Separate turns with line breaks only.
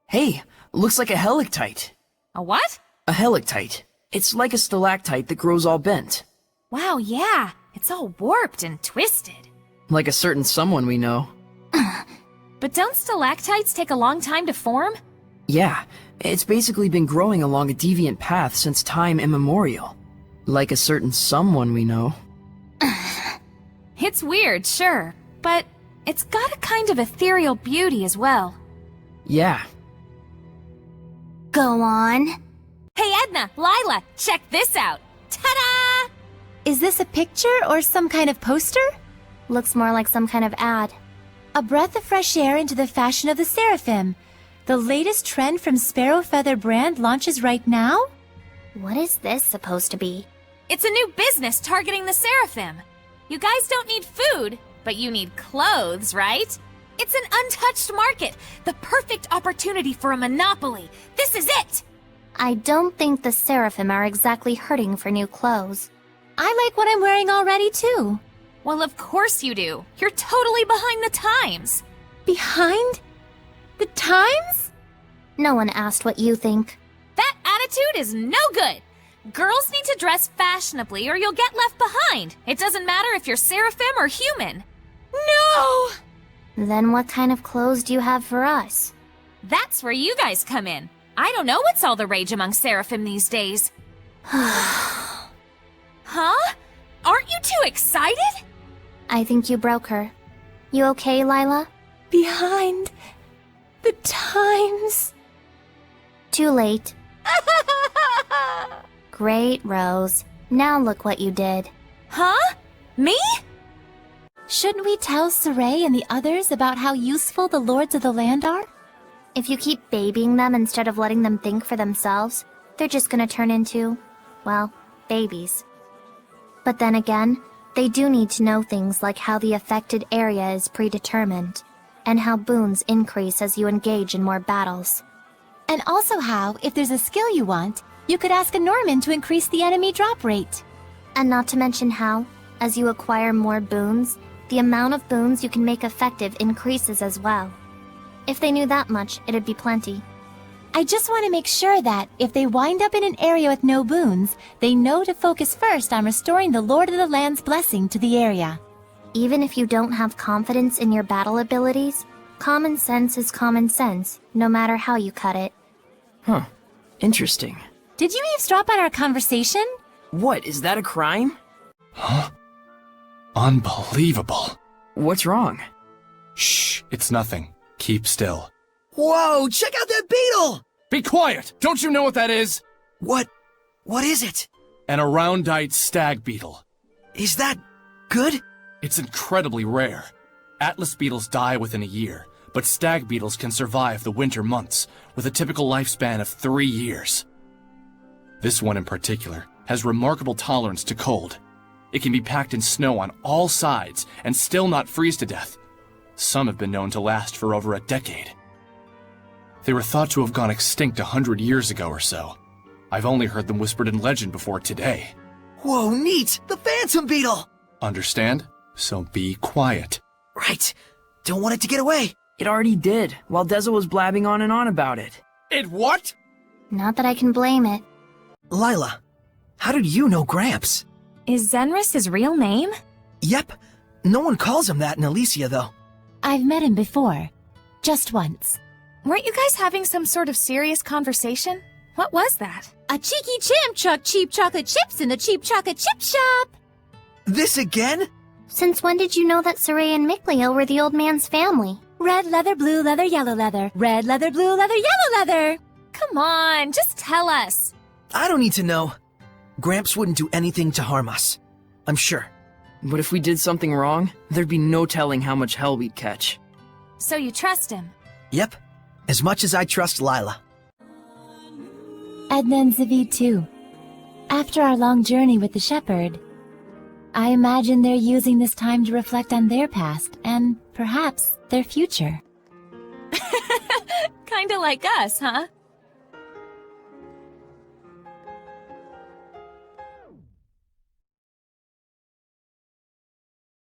Hey, looks like a helictite.
A what?
A helictite. It's like a stalactite that grows all bent.
Wow, yeah. It's all warped and twisted.
Like a certain someone we know.
But don't stalactites take a long time to form?
Yeah, it's basically been growing along a deviant path since time immemorial. Like a certain someone we know.
It's weird, sure, but it's got a kind of ethereal beauty as well.
Yeah.
Go on.
Hey Edna, Lila, check this out! Ta-da!
Is this a picture or some kind of poster? Looks more like some kind of ad. A breath of fresh air into the fashion of the Seraphim. The latest trend from Sparrow Feather brand launches right now? What is this supposed to be?
It's a new business targeting the Seraphim. You guys don't need food, but you need clothes, right? It's an untouched market, the perfect opportunity for a monopoly. This is it!
I don't think the Seraphim are exactly hurting for new clothes. I like what I'm wearing already, too.
Well, of course you do. You're totally behind the times.
Behind the times? No one asked what you think.
That attitude is no good. Girls need to dress fashionably or you'll get left behind. It doesn't matter if you're Seraphim or human. No!
Then what kind of clothes do you have for us?
That's where you guys come in. I don't know what's all the rage among Seraphim these days. Huh? Aren't you too excited?
I think you broke her. You okay, Lila? Behind the times. Too late. Great, Rose. Now look what you did.
Huh? Me?
Shouldn't we tell Saray and the others about how useful the Lords of the Land are? If you keep babying them instead of letting them think for themselves, they're just gonna turn into, well, babies. But then again, they do need to know things like how the affected area is predetermined, and how boons increase as you engage in more battles. And also how, if there's a skill you want, you could ask a Norman to increase the enemy drop rate. And not to mention how, as you acquire more boons, the amount of boons you can make effective increases as well. If they knew that much, it'd be plenty. I just want to make sure that, if they wind up in an area with no boons, they know to focus first on restoring the Lord of the Land's blessing to the area. Even if you don't have confidence in your battle abilities, common sense is common sense, no matter how you cut it.
Huh. Interesting.
Did you eavesdrop on our conversation?
What, is that a crime?
Huh? Unbelievable.
What's wrong?
Shh, it's nothing. Keep still.
Whoa, check out that beetle!
Be quiet! Don't you know what that is?
What is it?
An aroundite stag beetle.
Is that good?
It's incredibly rare. Atlas beetles die within a year, but stag beetles can survive the winter months, with a typical lifespan of 3 years. This one in particular has remarkable tolerance to cold. It can be packed in snow on all sides and still not freeze to death. Some have been known to last for over a decade. They were thought to have gone extinct 100 years ago or so. I've only heard them whispered in legend before today.
Whoa, neat! The phantom beetle!
Understand? So be quiet.
Right. Don't want it to get away.
It already did, while Deza was blabbing on and on about it.
It what?
Not that I can blame it.
Lila, how did you know Gramps?
Is Zenris his real name?
Yep. No one calls him that in Alicia, though.
I've met him before. Just once.
Weren't you guys having some sort of serious conversation? What was that?
A cheeky chimp chucked cheap chocolate chips in the cheap chocolate chip shop!
This again?
Since when did you know that Saray and Mikleo were the old man's family? Red leather, blue leather, yellow leather. Red leather, blue leather, yellow leather!
Come on, just tell us.
I don't need to know. Gramps wouldn't do anything to harm us. I'm sure.
But if we did something wrong, there'd be no telling how much hell we'd catch.
So you trust him?
Yep. As much as I trust Lila.
Edna and Zavid too. After our long journey with the shepherd, I imagine they're using this time to reflect on their past and, perhaps, their future.
Kinda like us, huh?